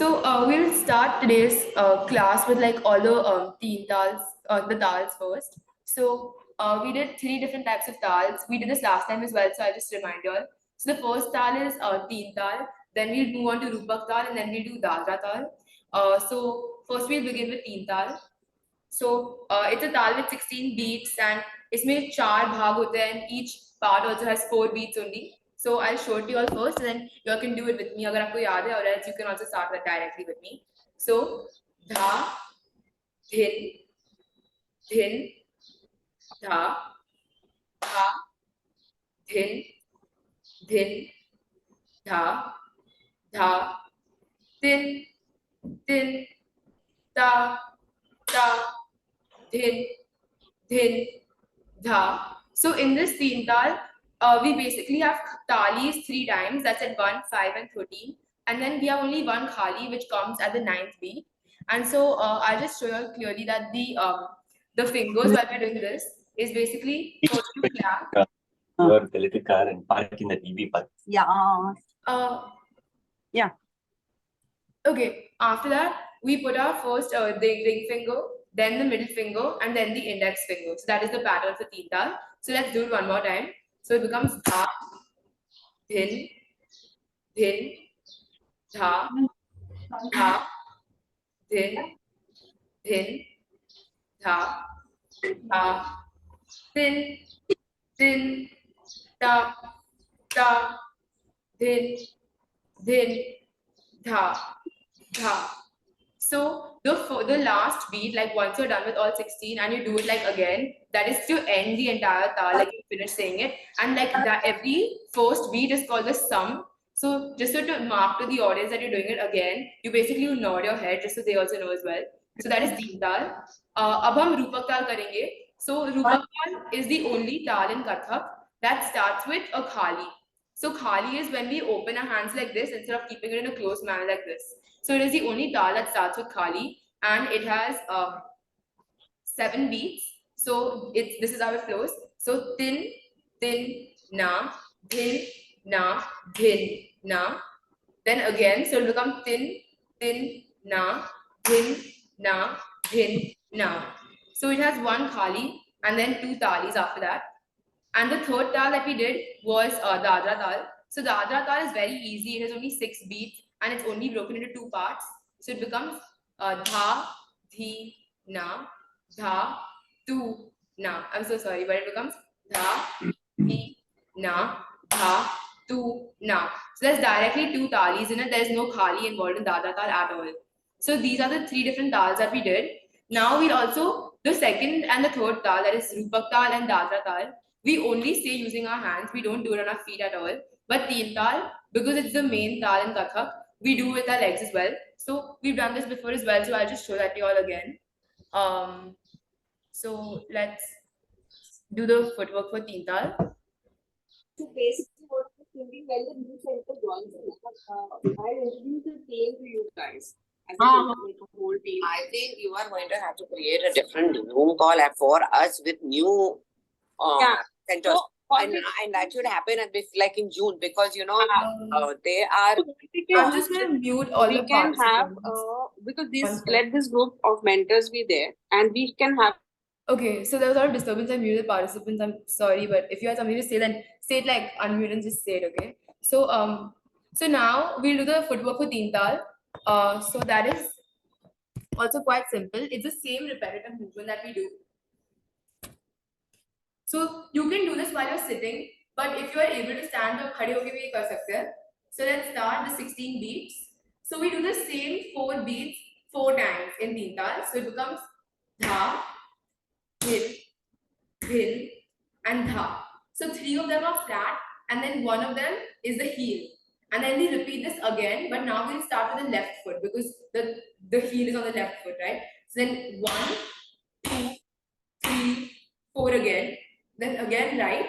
We'll start today's class with like all the Teentaals, the Taals first. We did three different types of Taals. We did this last time as well, so I'll just remind you all. So the first Taal is Teental, then we'll move on to Rupak Taal, and then we'll do Dadra Taal. First we'll begin with Teental. It's a Taal with 16 beats, and इसमें चार भाग होते हैं, and each part also has 4 beats only. So I'll show it to you all first, and then you all can do it with me. अगर आपको याद है, or else you can also start that directly with me. So dha, dhin, dhin, dha, dha, dhin, dhin, dha, dha, din, din, da, da, din, din, dha. So in this Teental, we basically have talis 3 times. That's at 1, 5, and 13. And then we have only one khali, which comes at the 9th beat. And so I'll just show you clearly that the fingers while we're doing this is basically first you clap. Your the little car and park in the EV park. Yeah. Yeah. Okay. After that, we put our first the ring finger, then the middle finger, and then the index finger. So that is the pattern for Teental. So let's do it one more time. So it becomes dha, dhin, dhin, dha, dha, dhin, dhin, dha, dha, dhin, dhin, da, da, dhin, dhin, dha, dha. So the last beat, like once you're done with all 16 and you do it like again, that is to end the entire taal, like you finish saying it. And like that, every first beat is called the sum. So just so to mark to the audience that you're doing it again, you basically nod your head just so they also know as well. So that is Teental. Ab hum Rupak Taal karenge. So Rupak Taal is the only taal in Kathak that starts with a khali. So khali is when we open our hands like this instead of keeping it in a closed manner like this. So it is the only taal that starts with khali, and it has 7 beats. So this is how it flows. So tin, tin, na, dhin, na, dhin, na. Then again, so it will become tin, tin, na, dhin, na, dhin, na. So it has one khali and then 2 talis after that. And the third taal that we did was Dadra Taal. So Dadra Taal is very easy. It has only 6 beats and it's only broken into 2 parts. So it becomes dha, dhi, na, dha, tu, na. I'm so sorry, but it becomes dha, dhi, na, dha, tu, na. So there's directly 2 talis in it. There's no khali involved in Dadra Taal at all. So these are the 3 different taals that we did. Now we'll also, the second and the third taal, that is Rupak Taal and Dadra Taal, we only say using our hands. We don't do it on our feet at all. But Teental, because it's the main taal in Kathak, we do with our legs as well. So we've done this before as well. So I'll just show that to you all again. So let's do the footwork for Teental. So basically, what we're thinking when the new center joins, I'll introduce the team to you guys. As a whole team. I think you are going to have to create a different Zoom call for us with new centers. So, and that should happen at this, like in June, because you know they are. I'm just going to mute all we the can have participants. because let this group of mentors be there, and we can have. Okay, so there was a lot of disturbance. I muted participants. I'm sorry, but if you have something to say, then say it like unmute and just say it. Okay. So now we'll do the footwork for Teental. So that is also quite simple. It's the same repetitive movement that we do. So you can do this while you're sitting, but if you are able to stand up, khade hoke bhi ye kar sakte hain. So let's start the 16 beats. So we do the same 4 beats 4 times in Teental. So it becomes dha, dhin, dhin, and dha. So 3 of them are flat, and then 1 of them is the heel. And then we repeat this again, but now we'll start with the left foot because the heel is on the left foot, right? So then 1, 2, 3, 4 again. Then again right.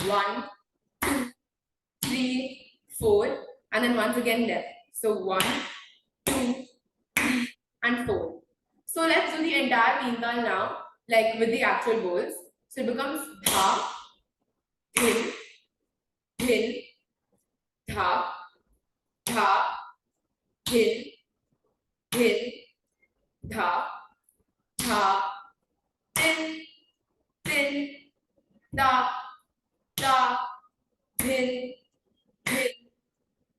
1, 2, 3, 4, and then once again left. So 1, 2, 3, and 4. So let's do the entire Teental now, like with the actual bowls. So it becomes dha, dhin, dhin, dha, dha, dhin, dhin, dha, dha, din, din, da, da, dhin, dhin,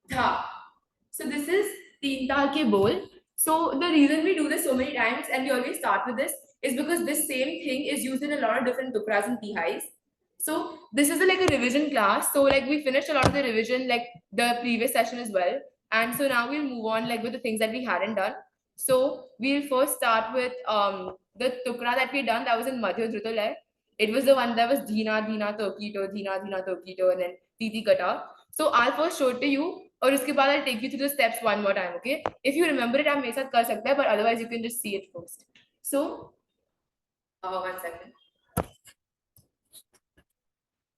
dha. So this is Teentaal ke bol. So the reason we do this so many times and we always start with this is because this same thing is used in a lot of different Tukras and Tihais. So this is like a revision class. So like we finished a lot of the revision like the previous session as well. And so now we'll move on like with the things that we hadn't done. So we'll first start with the Tukra that we done that was in Madhya-Dhruta. It was the one that was Dhina Dhina Tokito, Dhina Dhina Tokito, and then Titi Kata. So I'll first show it to you और उसके बाद I'll take you through the steps one more time, okay? If you remember it, आप मेरे साथ कर सकते हैं, but otherwise you can just see it first. So, 1 second.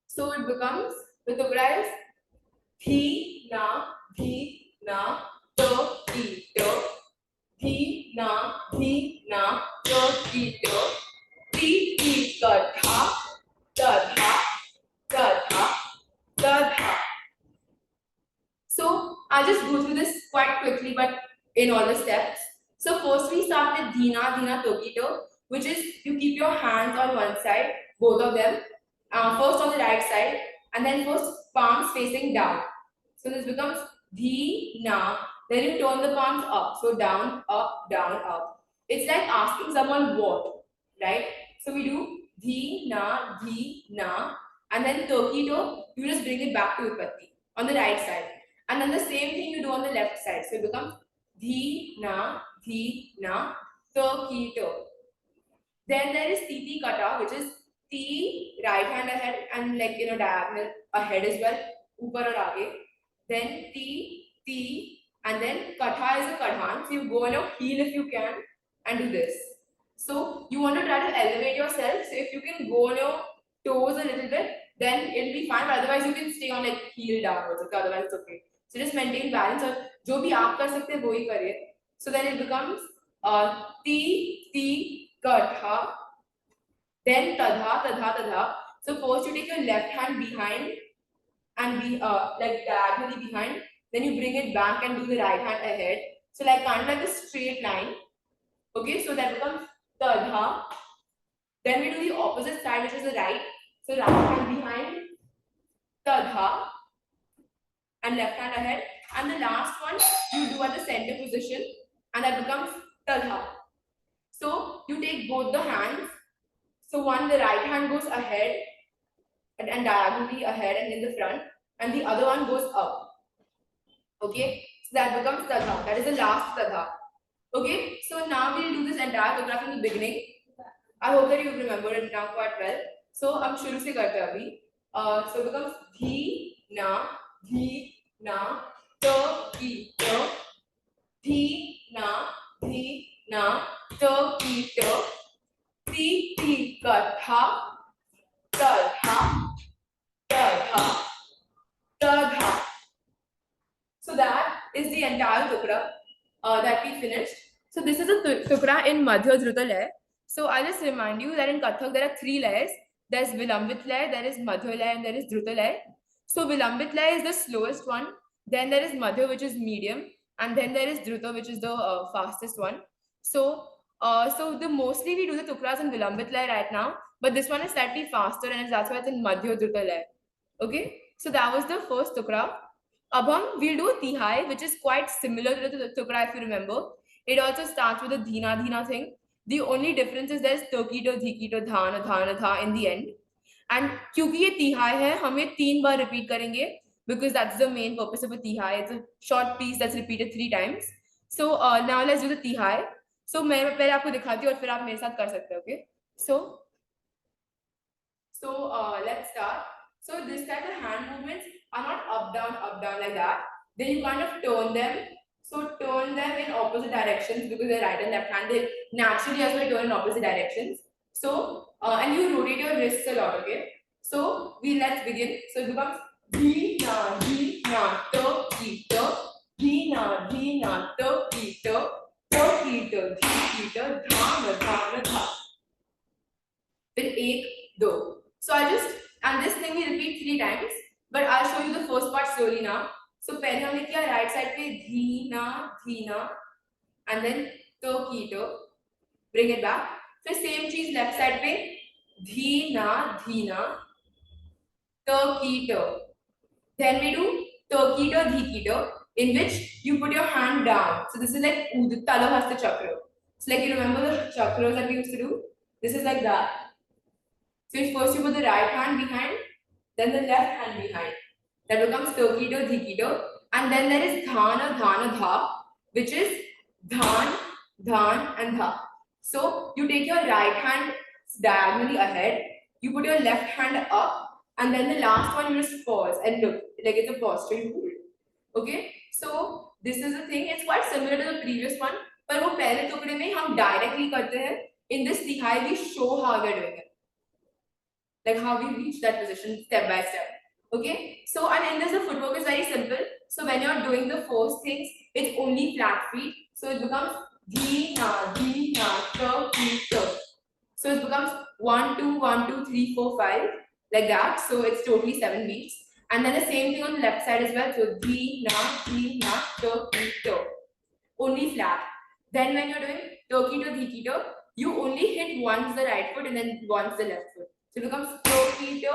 So it becomes the Tukda is thi na to ti to thi na to ti to ti ka tha da tha. So I'll just go through this quite quickly, but in all the steps. So first we start with Dhina Tokito, which is you keep your hands on one side, both of them. First on the right side, and then first palms facing down. So this becomes Dhina. Then you turn the palms up. So down, up, down, up. It's like asking someone what, right? So we do Dhina, and then Tokito, you just bring it back to Utpatti on the right side. And then the same thing you do on the left side. So it becomes Dhina, Tokito. Then there is Titi Kata, which is T right hand ahead and like diagonal ahead as well. Upar or aage. Then T, and then Katha is a Kadhan. So you go on your heel if you can and do this. So you want to try to elevate yourself. So if you can go on your toes a little bit, then it'll be fine. But otherwise you can stay on like heel downwards. Okay, otherwise it's okay. So just maintain balance. और जो भी आप कर सकते हैं वो ही करिए. So then it becomes ti katha, then tadha. So first you take your left hand behind and be like diagonally behind. Then you bring it back and do the right hand ahead. So like kind of like a straight line. Okay, so that becomes tadha. Then we do the opposite side, which is the right. So right hand behind, tadha. And left hand ahead, and the last one you do at the center position, and that becomes tadha. So you take both the hands. So the right hand goes ahead and diagonally ahead and in the front, and the other one goes up. Okay, so that becomes tadha. That is the last tadha. Okay, so now we'll do this entire Tukda from the beginning. I hope that you remember it now quite well. So I'm shuru se karte abhi. So it becomes Dhina, Tokito, Dhina, Tokito, Titi Katha, Tadha. So that is the entire Tukda that we finished. So this is a Tukda in Madhya-Dhruta layer. So I'll just remind you that in Kathak there are 3 layers. There's Vilambit layer, there is Madhya layer, and there is Dhruta layer. So Vilambit layer is the slowest one. Then there is Madhya, which is medium, and then there is Dhruta, which is the fastest one. So the mostly we do the Tukras in Vilambit layer right now, but this one is slightly faster, and that's why it's in Madhya-Dhruta layer. Okay, so that was the first Tukra. Abham, we'll do a Tihai, which is quite similar to the Tukra if you remember. It also starts with a Dhina thing. The only difference is there's Tokito, Dhikito, Dha in the end. And क्योंकि ये Tihai है, हम ये 3 बार repeat करेंगे because that's the main purpose of a Tihai. It's a short piece that's repeated 3 times. So now let's do the Tihai. So मैं पहले आपको दिखाती हूँ और फिर आप मेरे साथ कर सकते हो, okay? So let's start. So this time the hand movements are not up down like that. Then you kind of turn them. So turn them in opposite directions because they're right and left hand. They naturally as well turn in opposite directions. So and you rotate your wrists a lot, okay? So let's begin. So it becomes Dhina, Tokito, Dhina, Tokito, Tokito, Dhikito, Dhana, Dha. Then 1, 2. So and this thing we repeat 3 times, but I'll show you the first part slowly now. So पहले हमने किया right side पे Dhina, and then to ki to, bring it back. फिर same चीज left side पे Dhina Dhina to ki to. Then we do to ki to dhi ki to, in which you put your hand down. So this is like Udtala Hasta Chakra. So like you remember the chakras that we used to do? This is like that. So first you put the right hand behind, then the left hand behind. That becomes Tokido, Dhikido. And then there is Dhana, Dhana, Dha, which is Dhan, Dhan, and Dha. So you take your right hand diagonally ahead, you put your left hand up, and then the last one you just pause and look, like it's a posture you hold. Okay? So this is the thing, it's quite similar to the previous one, but वो पहले टुकड़े में हम directly करते हैं. In this Tihai, we show how we're doing it. Like how we reach that position step by step. Okay, so and in this the footwork is very simple. So when you're doing the first things, it's only flat feet. So it becomes dhi na to ki to. So it becomes 1 2 1 2 3 4 5 like that. So it's totally 7 beats. And then the same thing on the left side as well. So dhi na to ki to. Only flat. Then when you're doing to ki to dhi ki to, you only hit once the right foot and then once the left foot. So it becomes to ki to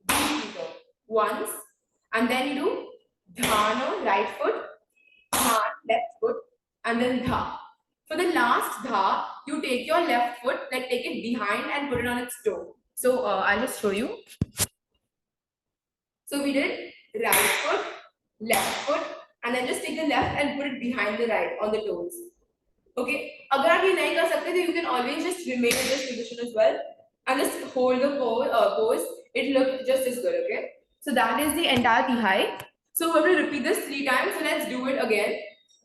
dhi ki to. Once, and then you do dhana, right foot, dhan, left foot, and then dha. For the last dha, you take your left foot, like take it behind and put it on its toe. So I'll just show you. So we did right foot, left foot, and then just take the left and put it behind the right on the toes. Okay. अगर आप ये नहीं कर सकते, तो you can always just remain in this position as well and just hold the pose. It looks just as good. Okay. So that is the entire Tihai. So we're going to repeat this 3 times. So let's do it again.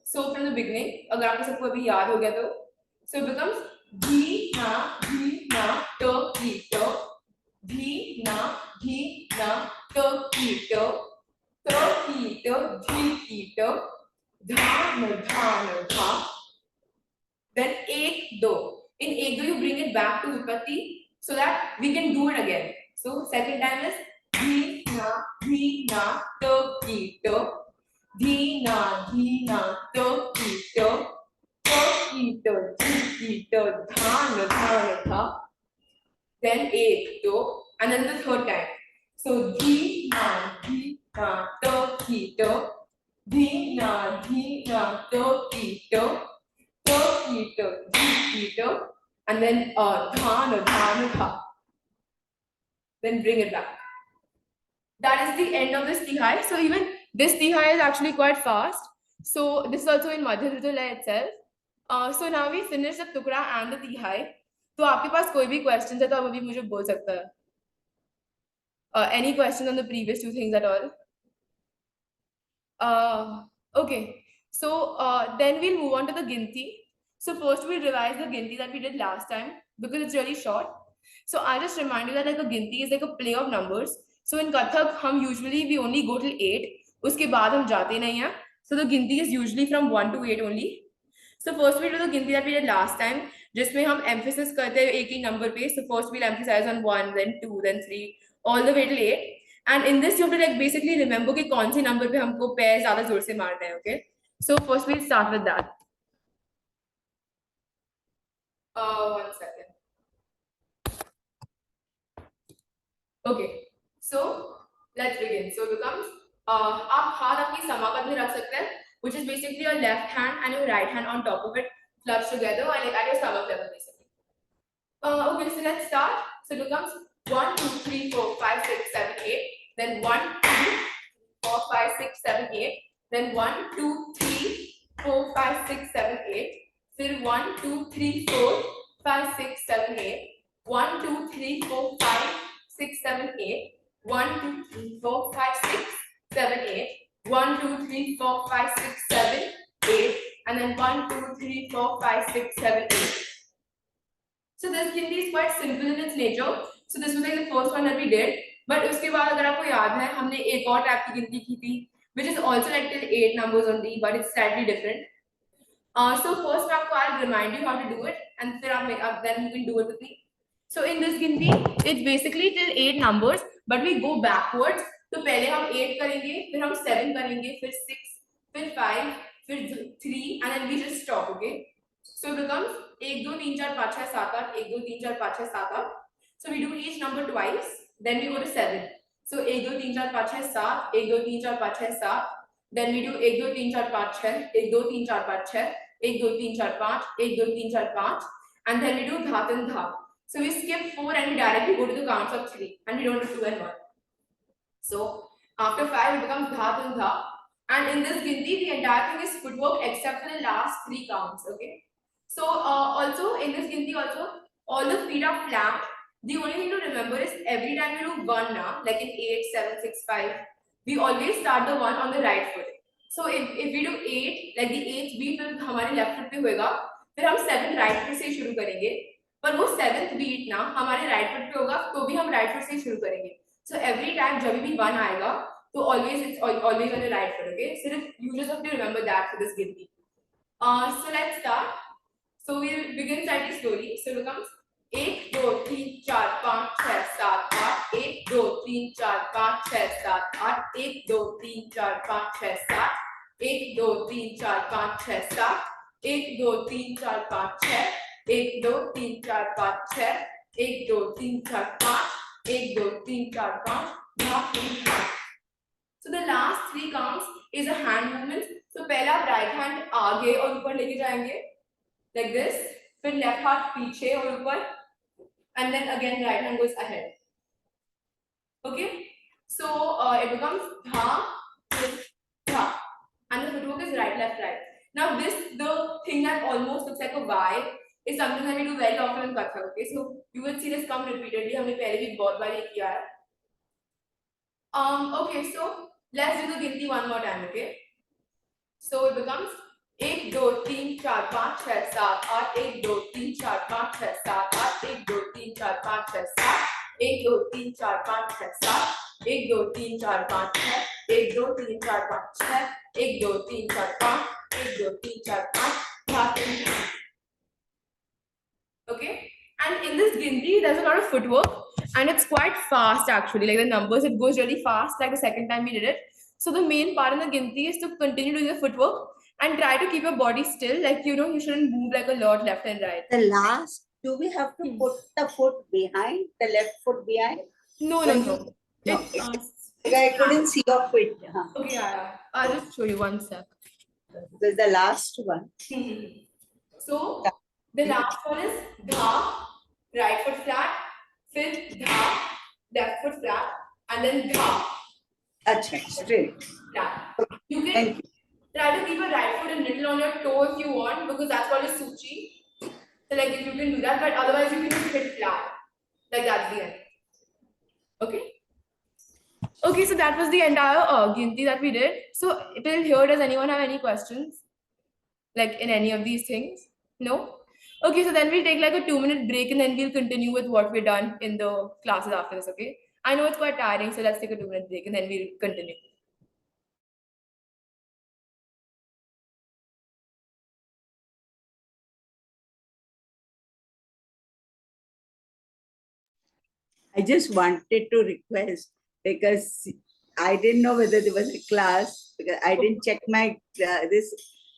So from the beginning, अगर आपको सबको अभी याद हो गया तो, so it becomes dhi na to ki to, dhi na to ki to ki to dhi ki to, dha dha. Then ek do. In ek do you bring it back to Utpatti so that we can do it again. So second time is dhi na to ki to, dhi na to ki to ki to dhi ki to, dhan dha. Then ek do, and then the third time. So dhi na to ki to, dhi na to ki to ki to dhi ki to, and then dhan dha. Then bring it back. That is the end of this Tihai. So even this Tihai is actually quite fast. So this is also in Madhya-Dhruta itself. So now we finished the Tukda and the Tihai. तो आपके पास कोई भी questions है तो आप अभी मुझे बोल सकता है. Any question on the previous 2 things at all? Okay. So then we'll move on to the Ginti. So first we'll revise the Ginti that we did last time because it's really short. So I'll just remind you that like a Ginti is like a play of numbers. So in Kathak, we only go till 8. Uske baad hum jaate nahi hain. So the Ginti is usually from 1 to 8 only. So first we do the Ginti that we did last time, जिसमें हम emphasis करते हैं एक ही number पे. So first we'll emphasize on 1, then 2, then 3, all the way till 8. And in this you have to like basically remember कि कौन से number पे हमको पैर ज़्यादा जोर से मारना है. Okay. So first we'll start with that. 1 second. Okay. So let's begin. So it becomes आप हाथ अपनी समापद में रख सकते हैं, which is basically your left hand and your right hand on top of it, clutched together and like at your stomach level basically. Okay, so let's start. So it becomes 1 2 3 4 5 6 7 8. Then 1 2 4 5 6 7 8. Then 1 2 3 4 5 6 7 8. Then 1 2 3 4 5 6 7 8. 1 2 3 4 5 6 7 8. 1 2 3 4 5 6 7 8. 1 2 3 4 5 6 7 8. And then 1 2 3 4 5 6 7 8. So this Ginti is quite simple in its nature. So this was like the first one that we did. But उसके बाद अगर आपको याद है हमने एक और type की गिनती की थी, which is also like till 8 numbers only, but it's slightly different. So first I'll remind you how to do it, and then you can do it with me. So in this Ginti, it's basically till 8 numbers, but we go backwards. तो पहले हम 8 करेंगे, फिर हम 7 करेंगे, फिर 6, फिर 5, फिर 3, ginti and then we just stop, okay? So it becomes 1, 2, 3, 4, 5, 6, 7, 8, 1, 2, 3, 4, 5, 6, 7, 8. So we do each number twice, then we go to 7. So 1, 2, 3, 4, 5, 6, 7, 1, 2, 3, 4, 5, 6, 7. Then we do 1, 2, 3, 4, 5, 6, 1, 2, 3, 4, 5, 6, 1, 2, 3, 4, 5, 1, 2, 3, 4, 5, and then we do dhat and dha. So we skip 4 and we directly go to the counts of 3 and we don't do 2 and 1. So after 5 it becomes dhat and dha. And in this ginti, the entire thing is footwork except for the last 3 counts, okay? So also in this ginti also, all the feet are flat. The only thing to remember is every time you do 1 now, like in 8, 7, 6, 5, we always start the 1 on the right foot. So if we do 8, like the 8th beat will हमारे left foot पे होगा, फिर हम 7 right foot से शुरू करेंगे. पर वो 7th beat ना हमारे right foot पे होगा, तो भी हम right foot से शुरू करेंगे. So every time जब भी 1 आएगा, so always it's always on the right foot, okay? So you just have to remember that for this ginti. So let's start. So we'll begin slightly slowly. So it becomes 1, 2, 3, 4, 5, 6, 7, 8. 1, 2, 3, 4, 5, 6, 7, 8. 1, 2, 3, 4, 5, 6, 7. 1, 2, 3, 4, 5, 6, 7. 1, 2, 3, 4, 5, 6. 1, 2, 3, 4, 5, 6. 1, 2, 3, 4, 5. 1, 2, 3, 4, 5. So the last 3 counts is a hand movement. So पहला आप right hand आगे और ऊपर लेके जाएंगे like this. फिर left हाथ पीछे और ऊपर, and then again right hand goes ahead. Okay. So it becomes dha, dha, and the footwork is right, left, right. Now the thing that almost looks like a Y is something that we do very often in Kathak. Okay, so you will see this come repeatedly. हमने पहले भी बहुत बार ये किया है. Okay, so let's do the ginti one more time, okay? So it becomes 1, 2, 3, 4, 5, 6, 7, 8. 1, 2, 3, 4, 5, 6, 7, 8. 1, 2, 3, 4, 5, 6, 7. 1, 2, 3, 4, 5, 6, 7. 1, 2, 3, 4, 5, 6. 1, 2, 3, 4, 5, 6. 1, 2, 3, 4, 5. 1, 2, 3, 4, 5. Okay? And in this ginti, there's a lot of footwork and it's quite fast actually. Like the numbers, it goes really fast, like the second time we did it. So the main part in the ginti is to continue doing the footwork and try to keep your body still. Like, you know, you shouldn't move like a lot left and right. The last, do we have to put the foot behind, the left foot behind? No. No, I couldn't see your foot. Okay, yeah. I'll just show you one sec. This is the last one. So the last one is dha, right foot flat, then dha, left foot flat, and then dha, Acha, straight. flat. You can Thank you. try to keep a right foot a little on your toe if you want, because that's called a suchi. So like if you can do that, but otherwise you can just hit flat. Like that's the end. Okay. Okay, so that was the entire ginti that we did. So till here, does anyone have any questions? Like in any of these things? No? Okay, so then we'll take like a 2-minute break and then we'll continue with what we've done in the classes after this, okay? I know it's quite tiring, so let's take a 2-minute break and then we'll continue. I just wanted to request because I didn't know whether there was a class because I didn't check my this.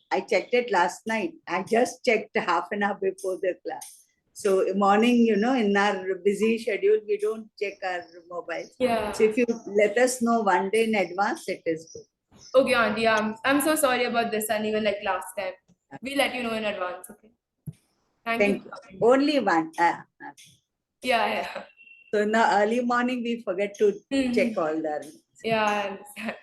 I checked it last night. I just checked half an hour before the class. So morning, you know, in our busy schedule, we don't check our mobiles. Yeah. So if you let us know one day in advance, it is good. Okay, Auntie, I'm so sorry about this and even like last time. We'll let you know in advance, okay? Thank you. Only one. Yeah. So in the early morning, we forget to check all the. Yeah, I understand.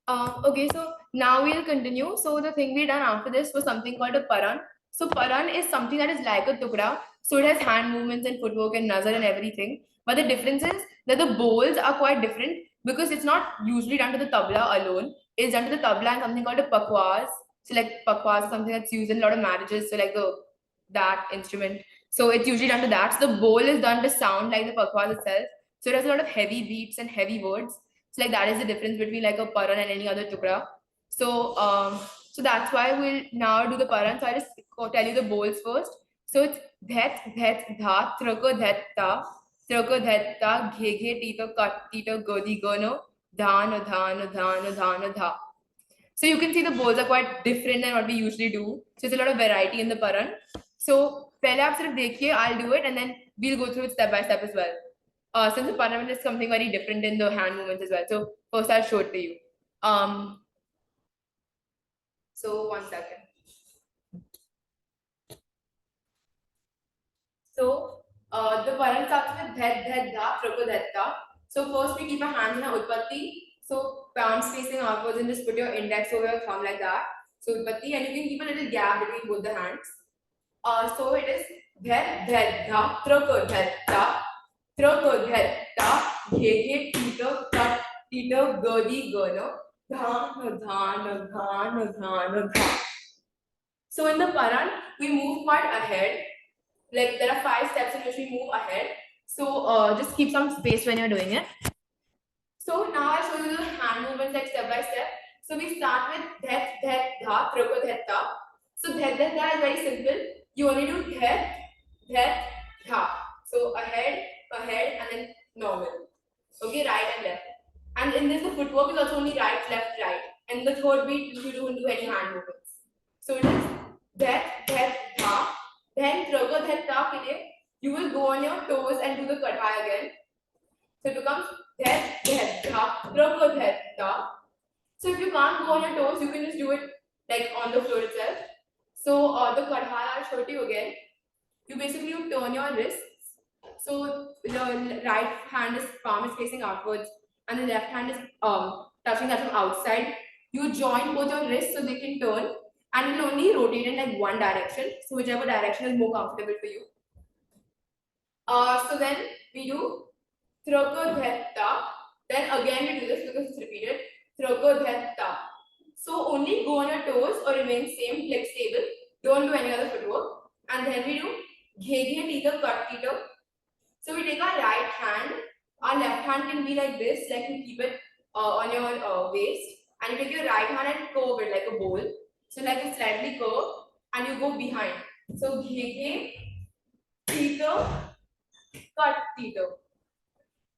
Okay, so now we'll continue. So the thing we done after this was something called a Paran. So Paran is something that is like a Tukda. So it has hand movements and footwork and nazar and everything. But the difference is that the bowls are quite different because it's not usually done to the tabla alone. It's done to the tabla and something called a pakwas. So like pakwas is something that's used in a lot of marriages. So like that instrument. So it's usually done to that. So the bowl is done to sound like the pakwas itself. So it has a lot of heavy beats and heavy words. So like that is the difference between like a paran and any other tukra. So that's why we'll now do the paran. So I just tell you the bowls first. So it's dhet dha traka dhet ta traka dhet ta ghe ghe tita kat tita godi gono dhan dhan dhan dhan dha. So you can see the bowls are quite different than what we usually do. So there's a lot of variety in the paran. So pehle aap sirf dekhiye, I'll do it and then we'll go through it step by step as well. Since the parliament is something very different in the hand movements as well. So first I'll show it to you. So 1 second. So the paran starts with dhet dhet dha trapa dhet ta. So first we keep our hands in our utpatti. So palms facing outwards and just put your index over your thumb like that. So utpatti, and you can keep a little gap between both the hands. So it is dhet dhet dha trapa dhet ta trapa dhet ta ghe ghe tita kat tita gadi gana dhan dhan dhan dhan dhan. So in the paran we move quite ahead. Like there are 5 steps in which we move ahead. So just keep some space when you're doing it. So now I'll show you the hand movements like step by step. So we start with dhet dhet dha trapa dhet ta. So dhet dhet dha is very simple. You only do dhet dhet dha. So ahead, and then normal. Okay, right and left. And in this the footwork is also only right, left, right. And the third beat you don't do any hand movements. So it is dhet dhet dha. Then trapa dhet ta ke liye you will go on your toes and do the kadhai again. So it becomes dhet dhet dha trapa dhet ta. So if you can't go on your toes, you can just do it like on the floor itself. So the kadhai I'll show it to you again. You basically turn your wrists. So the right hand is palm is facing outwards, and the left hand is touching that from outside. You join both your wrists so they can turn, and it will only rotate in like one direction. So whichever direction is more comfortable for you. So then we do traka dhet ta. Then again we do this because it's repeated. Traka dhet ta. So only go on your toes or remain same, like stable. Don't do any other footwork. And then we do ghe ghe tita kat tita. So we take our right hand. Our left hand can be like this, like you keep it on your waist, and you take your right hand and curve it like a bowl. So like a slightly curve, and you go behind. So ghe ghe tita kat tita.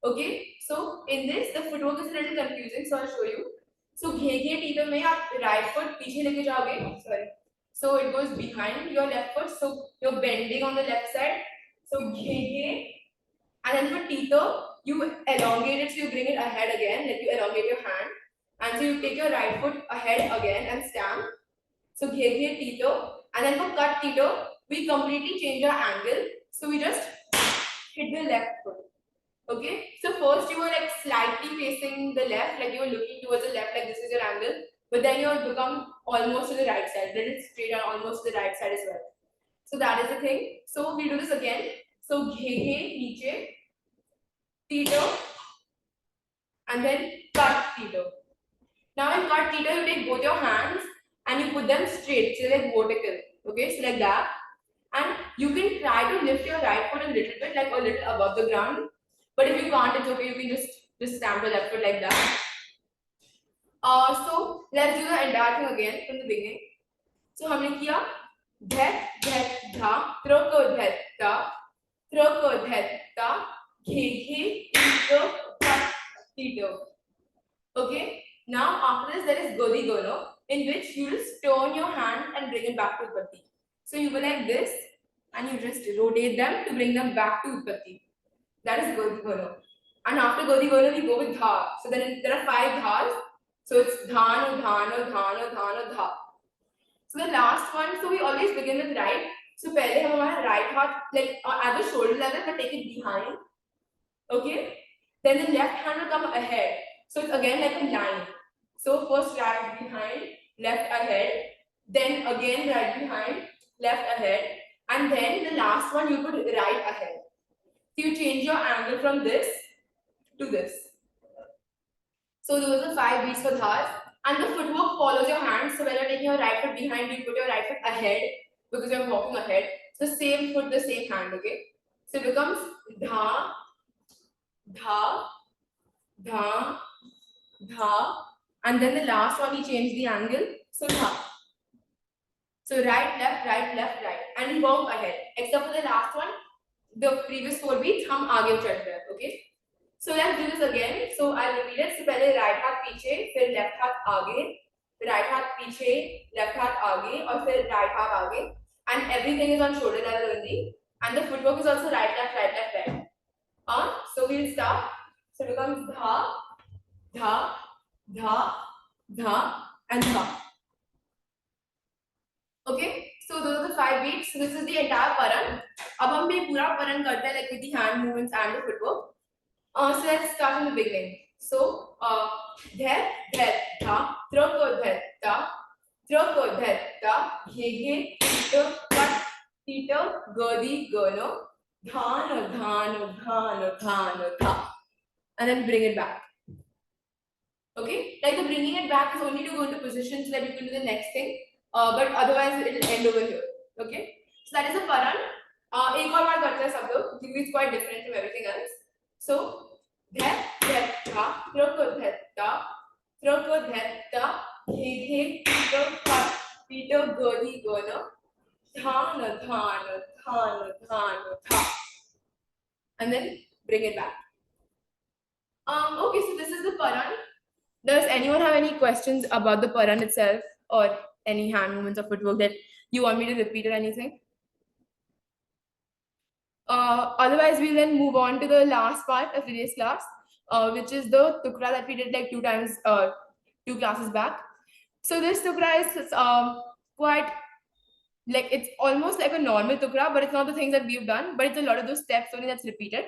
Okay, so in this the footwork is a little confusing, so I'll show you. So ghe ghe tita mein aap right foot piche leke jaoge. Sorry. So it goes behind your left foot. So you're bending on the left side. So ghe ghe. And then for tita, you elongate it, so you bring it ahead again, like you elongate your hand. And so you take your right foot ahead again and stand. So ghe ghe tita. And then for kat tita, we completely change our angle. So we just hit the left foot. Okay, so first you were like slightly facing the left, like you were looking towards the left, like this is your angle, but then you have become almost to the right side, then it's straight on almost to the right side as well. So that is the thing. So we do this again. So ghe ghe niche, tita, and then kat tita. Now in kat tita, you take both your hands and you put them straight, so like vertical. Okay, so like that. And you can try to lift your right foot a little bit, like a little above the ground. But if you can't, it's okay. You can just stamp the left foot like that. So let's do the entire thing again from the beginning. So हमने किया dhet dhet dha traka dhet ta traka dhet ta ghe ghe tita kat tita. Okay. Now after this there is godi gono, in which you just turn your hand and bring it back to utpatti. So you go like this and you just rotate them to bring them back to utpatti. That is Godi Gono. And after Godi Gono, we go with Dha. So then there are 5 Dhas. So it's Dhano, Dhano, Dhano, Dhano, Dha. So the last one, so we always begin with right. So pehle hum hamara right हाथ like at the shoulder level, but take it behind. Okay. Then the left hand will come ahead. So it's again like a line. So first right behind, left ahead, then again right behind, left ahead, and then the last one you put right ahead. So you change your angle from this to this. So those are 5 beats for dhas. And the footwork follows your hands. So when you're taking your right foot behind, you put your right foot ahead because you're walking ahead. So same foot, the same hand, okay? So it becomes dha, dha, dha, dha. And then the last one, we change the angle. So dha. So right, left, right, left, right. And we walk ahead. Except for the last one, the previous 4 beats, hum aage chal rahe hain, okay? So let's do this again. So I'll repeat it. So पहले right हाथ पीछे, फिर left हाथ आगे, right हाथ पीछे, left हाथ आगे, और फिर right हाथ आगे. And everything is on shoulder level only. And the footwork is also right, left, right, left, right. So we'll start. So it becomes dha, dha, dha, dha, and dha. Okay. So those are the 5 beats. So this is the entire paran. अब हम ये पूरा paran करते हैं like with the hand movements and the footwork. So let's start from the beginning. So, dher, dher, tha, troko, dher, ta, troko, dher, ta, he, tito, kat, tito, godi, gono, dhano, dhano, dhano, dhano, tha. And then bring it back. Okay? Like the bringing it back is only to go into position so that you can do the next thing. But otherwise it will end over here. Okay? So that is a paran. एक और बार करते हैं सब लोग क्योंकि it's quite different from everything else. So, dher, dher, tha, troko, dher, ta, troko, dher, ta, he, tito, kat, tito, godi, gono, dhano, dhano, dhano, dhano, tha. And then bring it back. Okay, so this is the paran. Does anyone have any questions about the paran itself or any hand movements or footwork that you want me to repeat or anything? Otherwise, we'll then move on to the last part of today's class, which is the tukda that we did like 2 times, 2 classes back. So this tukda is quite like it's almost like a normal tukda, but it's not the things that we've done, but it's a lot of those steps only that's repeated.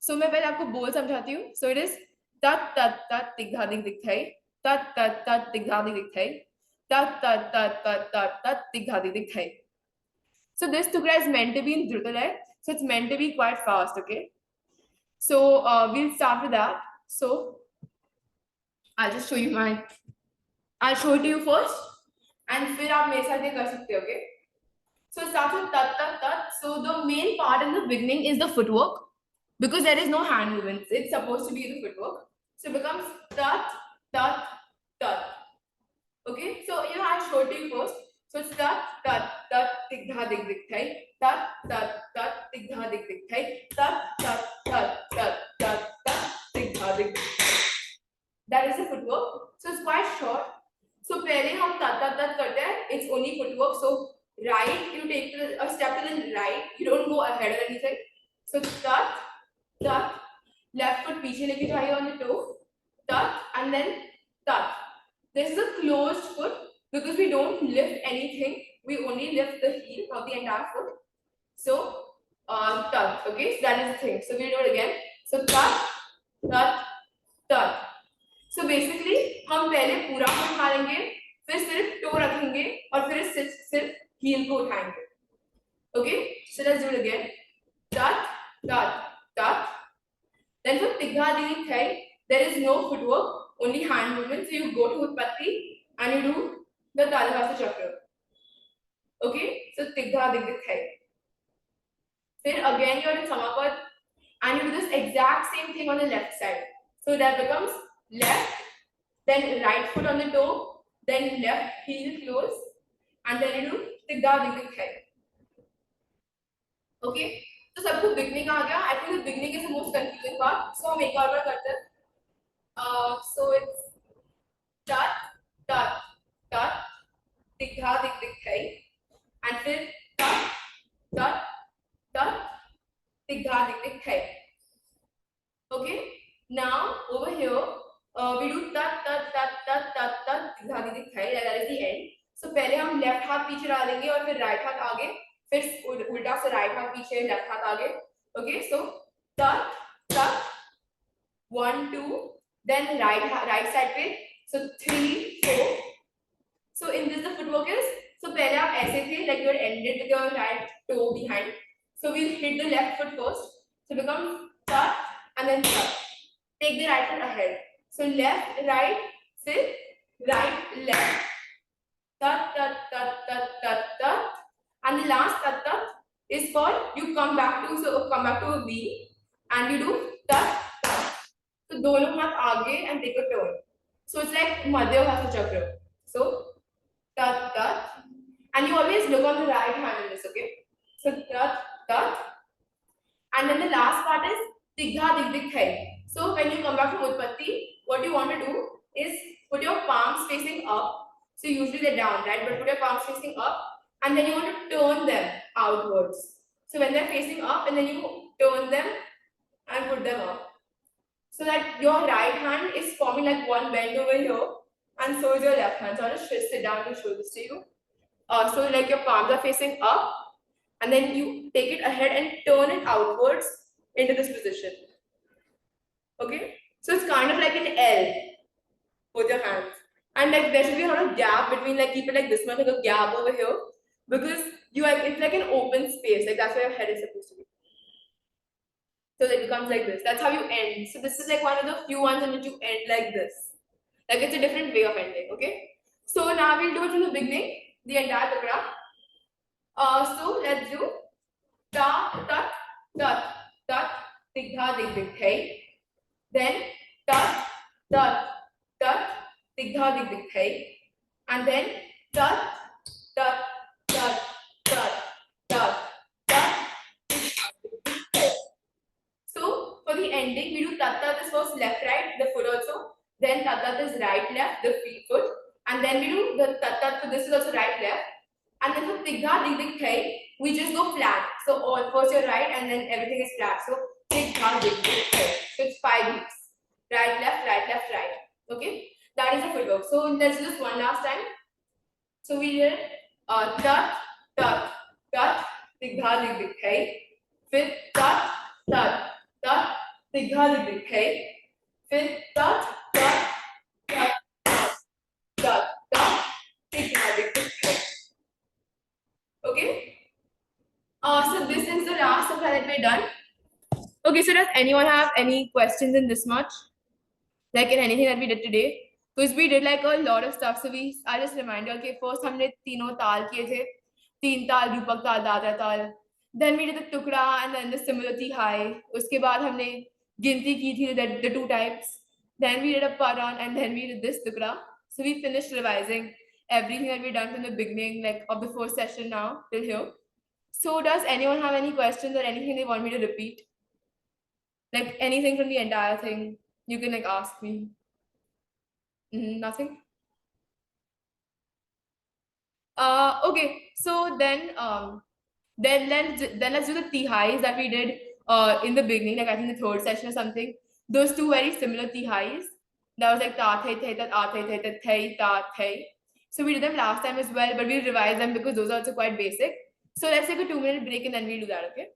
So मैं पहले आपको बोल समझाती हूँ. So it is tat tat tat tigha dig dig thai, tat tat tat tigha dig dig thai, tat tat tat tat tat tat tigha dig dig thai. So this tukda is meant to be in Dhruta lay. So it's meant to be quite fast, okay? So we'll start with that. So I'll just show you I'll show it to you first, and फिर आप मेरे साथ ये कर सकते हो, okay? So it starts with tat tat tat. So the main part in the beginning is the footwork because there is no hand movements. It's supposed to be the footwork. So it becomes tat tat tat. Okay? So I'll show it to you first. So it's tat tat tat tigha dig dig thai, tat tat tat tigha dig dig thai, tat tat tat tat tat tat tigha dig dig thai. That is the footwork. So it's quite short. So पहले हम tat tat tat करते हैं. It's only footwork. So right, you take a step to the right. You don't go ahead or anything. So tat tat, left foot पीछे लेके जाइए on the toe, tat, and then tat. This is a closed foot because we don't lift anything. We only lift the heel, not the entire foot. So tat. Okay, so that is the thing. So we'll do it again. So tat, tat, tat. So basically हम पहले पूरा foot उठा लेंगे, फिर सिर्फ toe रखेंगे और फिर सिर्फ heel को उठाएंगे. Okay, so let's do it again. Tat, tat, tat. Then for tigha dig thai, there is no footwork, only hand movement. So you go to utpatti and you do the Talabhasa chakra. Okay, so tigha dig thai. Then again you are in Samapad and you do this exact same thing on the left side. So that becomes left, then right foot on the toe, then left heel close, and then you do tigha dig thai. Okay. तो सबको beginning आ गया. I think the beginning is the most confusing part. So हम एक और बार करते हैं. So it's tat tat tat tigha dig dig thai, and फिर tat tat tat tigha dig dig thai. Okay. Now over here we do tat tat tat tat tat tat tigha dig dig thai. That is the end. So पहले हम left हाथ पीछे डालेंगे और फिर right हाथ आगे. फिर उल्टा से राइट हाथ पीछे लेफ्ट हाथ आगे. ओके, सो टट टट 1 2, देन राइट साइड पे So 3, 4. So in this the footwork is, so पहले आप ऐसे थे, like you are ended with your right toe behind. So we'll hit the left foot first. So become cut and then cut. Take the right foot ahead. So left, right, sit, right, left. Cut, cut, cut, cut, cut, cut. And the last cut, cut is for you come back to a V and you do cut, cut. So दोनों हाथ आगे and take a turn. So it's like Madhya-Dhruta chakra. So cut, cut. And you always look on the right hand in this, okay? So cut, cut. And then the last part is Tikda, Dik, Thai. So when you come back to Utpatti, what you want to do is put your palms facing up. So usually they're down, right? But put your palms facing up and then you want to turn them outwards. So when they're facing up and then you turn them and put them up. So that your right hand is forming like one bend over here and so is your left hand. So I'll just sit down to show this to you. So like your palms are facing up and then you take it ahead and turn it outwards into this position. Okay? So it's kind of like an L with your hands. And like there should be a lot of gap between, like keep it like this much, like a gap over here. Because it's like an open space, like that's where your head is supposed to be. So it becomes like this. That's how you end. So this is like one of the few ones in which you end like this. Like it's a different way of ending, okay? So now we'll do it from the beginning, the entire tukda. So let's do ta, tat, tat, tat, tikda, dik, dik, thai. Then tat, tat, tat, tikda, dik, dik, thai. And then tat, tat, tat, tat, tat, tat. So for the ending, we do tat, tat is first left, right, the foot also. Then tat, tat is right, left, the feet, foot. And then we do the tat, tat, so this is also right, left. And then for tikda, dik, dik, thai, we just go flat. So all first you're right and then everything is flat. So tikda, dik, dik, thai. So it's 5 beats. Right, left, right, left, right. Okay? That is the footwork. So let's do this one last time. So we did tat, tat, tat, tikda, dik, dik, thai. फिर tat, tat, tat, tikda, dik, dik, thai. फिर tat, tat, tat, tat, tat, tikda, dik, dik, thai. Okay? So this is the last of that we're done. Okay, so does anyone have any questions in this much? Like in anything that we did today? Because we did like a lot of stuff. So I'll just remind you, okay, first हमने तीनों ताल किए थे. Teentaal, Rupak Taal, Dadra Taal. Then we did the Tukda and then the similar Tihai. उसके बाद हमने गिनती की थी, the 2 types. Then we did a Paran and then we did this Tukda. So we finished revising everything that we done from the beginning, like of the first session now till here. So does anyone have any questions or anything they want me to repeat? Like anything from the entire thing, you can like ask me. Nothing? Okay, so then let's do the Tihais that we did in the beginning, like I think the 3rd session or something. Those 2 very similar Tihais. That was like ta, thai, thai, tat, a, thai, thai, tat, thai, ta, thai. So we did them last time as well, but we'll revise them because those are also quite basic. So let's take a 2-minute break and then we'll do that, okay?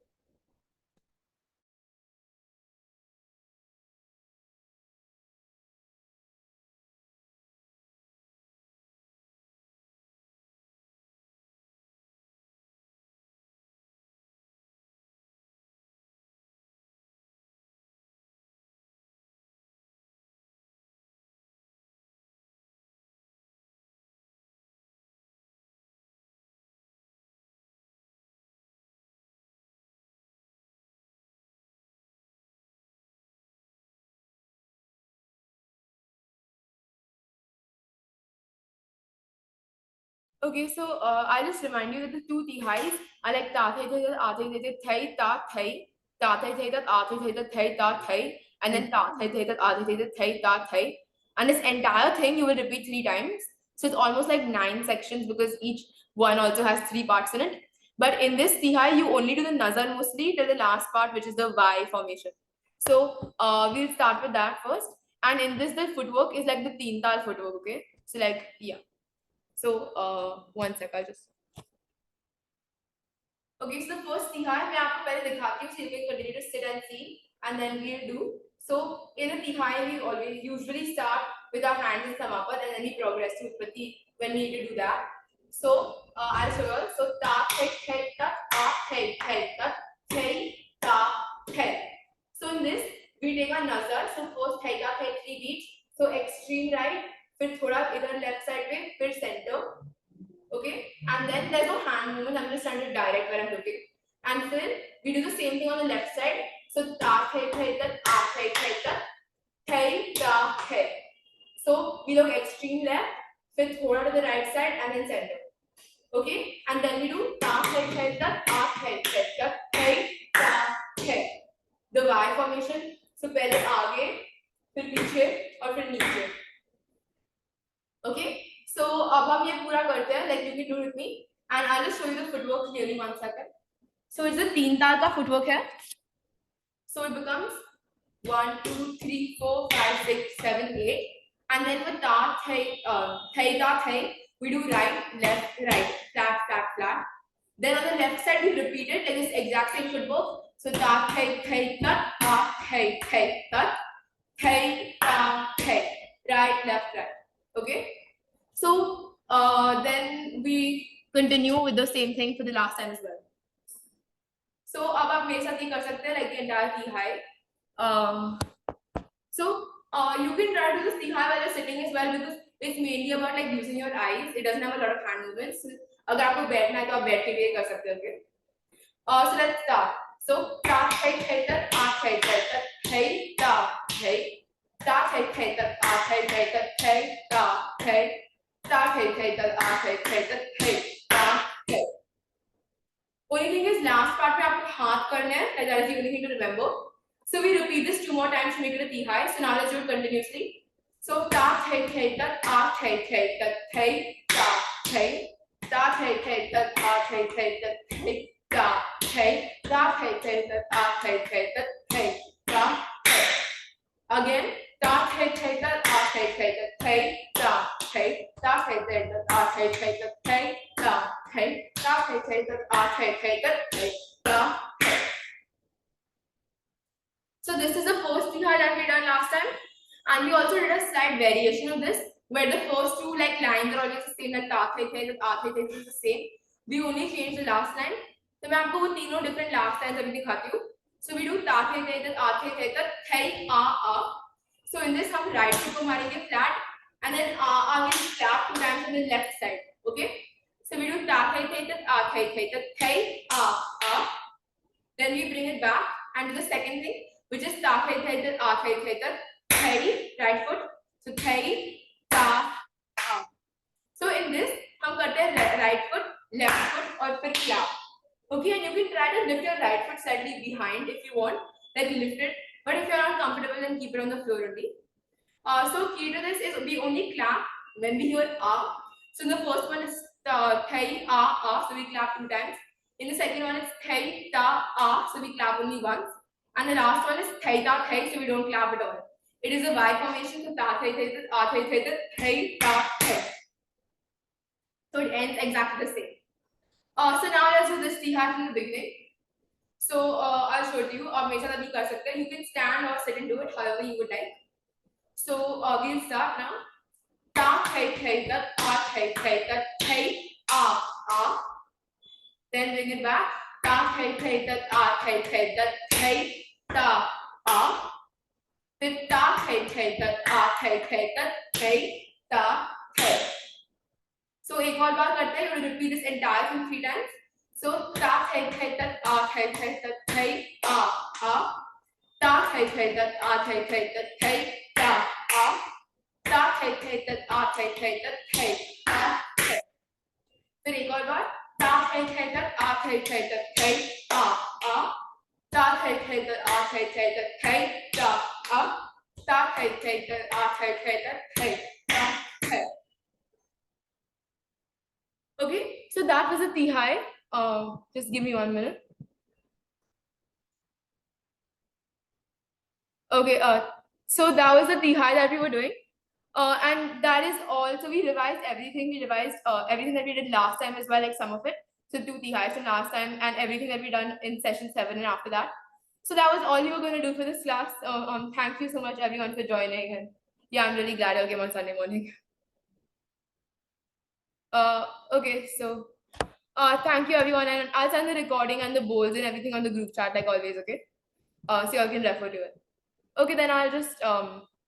Okay, so I'll just remind you that the 2 Tihais are like ta thai thai tat a thai thai ta thai, ta thai thai tat a thai thai ta thai, and then ta thai thai tat a thai thai ta thai. And this entire thing you will repeat 3 times. So it's almost like 9 sections because each one also has 3 parts in it. But in this Tihai, you only do the nazar mostly till the last part, which is the Y formation. So we'll start with that first. And in this, the footwork is like the Teentaal footwork, okay? So like, yeah. So one sec, I'll just. Okay, so the first Tihai, मैं आपको पहले दिखाती हूँ, so you can continue to sit and see, and then we'll do. So in a Tihai, we always usually start with our hands in Samapat, and then we progress to Utpatti when we need to do that. So I'll show you. So ta thai thai tat, a thai thai tat, thai ta thai. So in this we take our nazar. So first thai ta thai 3 beats. So extreme right, फिर थोड़ा इधर left side में, फिर center. Okay, and then there's no hand movement. I'm just trying to direct where I'm looking. And then we do the same thing on the left side. So ta thai thai tat, a thai thai tat, thai ta thai. So we look extreme left, फिर थोड़ा to the right side, and then center. Okay, and then we do ta thai thai tat, a thai thai tat, thai ta thai. The Y formation. So पहले आगे, फिर पीछे और फिर नीचे. Okay. So अब हम ये पूरा करते हैं. Like you can do it with me, and I'll just show you the footwork clearly. 1 second. So it's the Teentaal का footwork है. So it becomes 1, 2, 3, 4, 5, 6, 7, 8, and then with ta thai ta thai, we do right, left, flat, flat, flat. Then on the left side we repeat it like this exact same footwork. So ta thai thai tat, a thai thai tat, thai ta thai, right, left, right. Okay. So then we continue with the same thing for the last time as well. So अब आप मेरे साथ ये कर सकते हैं like the entire Tihai. So you can try to do this Tihai while you're sitting as well, because it's mainly about like using your eyes. It doesn't have a lot of hand movements. अगर आपको बैठना है तो आप बैठ के भी कर सकते हो. Okay. So let's start. So ta thai thai tat, a thai thai tat, thai ta thai, ta thai thai tat, a thai thai tat, thai ta thai, ta thai thai tat, a thai thai tat, thai ta thai. Only thing is last part में आपको हाथ करना है. Like that is the only thing to remember. So we repeat this 2 more times to make it a Tihai. So now let's do it continuously. So ta thai thai tat, a thai thai tat, thai ta thai, ta thai thai tat, a thai thai tat, thai ta thai, ta thai thai tat, a thai thai tat, thai ta thai. Again, ta thai thai tat, a thai thai tat, thai ta thai, ta thai thai tat, a thai thai tat, thai ta thai, ta thai thai tat, a thai thai tat, thai ta thai. So this is the first Tihai that we done last time, and we also did a slight variation of this, where the first 2 like lines are always the same, like ta thai thai, a thai thai is the same. We only changed the last line. So मैं आपको वो तीनों different last lines अभी दिखाती हूँ. So we do ta thai thai, a thai thai, thai a. So in this हम right foot को मारेंगे flat, and then a will clap 2 times on the left side. Okay. So we do ta thai thai, a thai thai, thai a. Then we bring it back and do the second thing, which is ta thai thai, a thai thai, thai, right foot. So thai ta a. So in this हम करते हैं right foot, left foot और फिर clap. Okay, and you can try to lift your right foot slightly behind if you want, like lift it. But if you're not comfortable, then keep it on the floor only. So key to this is we only clap when we hear a. So the first one is thai a, so we clap 2 times. In the second one is thai ta a, so we clap only once. And the last one is thai ta thai, so we don't clap at all. It is a Y formation, so ta thai thai, a thai thai, thai ta thai. So it ends exactly the same. So now let's do this Tihai from the beginning. So I'll show it to you. आप मेरे साथ अभी कर सकते हैं. You can stand or sit and do it however you would like. So we'll start now. Ta thai thai tat, a thai thai tat, thai a. Then bring it back. Ta thai thai tat, a thai thai tat, thai ta a. Then ta thai thai tat, a thai thai tat, thai ta thai. So एक और बार करते हैं. You will repeat this entire thing 3 times. So ta thai thai tat, a thai thai tat, thai a. Ta thai thai tat, a thai thai tat, thai ta a. Ta thai thai tat, a thai thai tat, thai ta thai. फिर एक और बार. Ta thai thai tat, a thai thai tat, thai a. Ta thai thai tat, a thai thai tat, thai ta a. Ta thai thai tat, a thai thai tat, thai ta thai. Okay, so that was a Tihai. Just give me 1 minute. Okay, so that was the Tihai that we were doing. And that is all. So we revised everything. We revised everything that we did last time as well, like some of it. So 2 Tihais from last time and everything that we done in session 7 and after that. So that was all you were going to do for this class. Thank you so much everyone for joining. And Yeah, I'm really glad I came on Sunday morning. Okay, so thank you everyone, and I'll send the recording and the bowls and everything on the group chat like always. Okay, so y'all can refer to it. Okay, then I'll just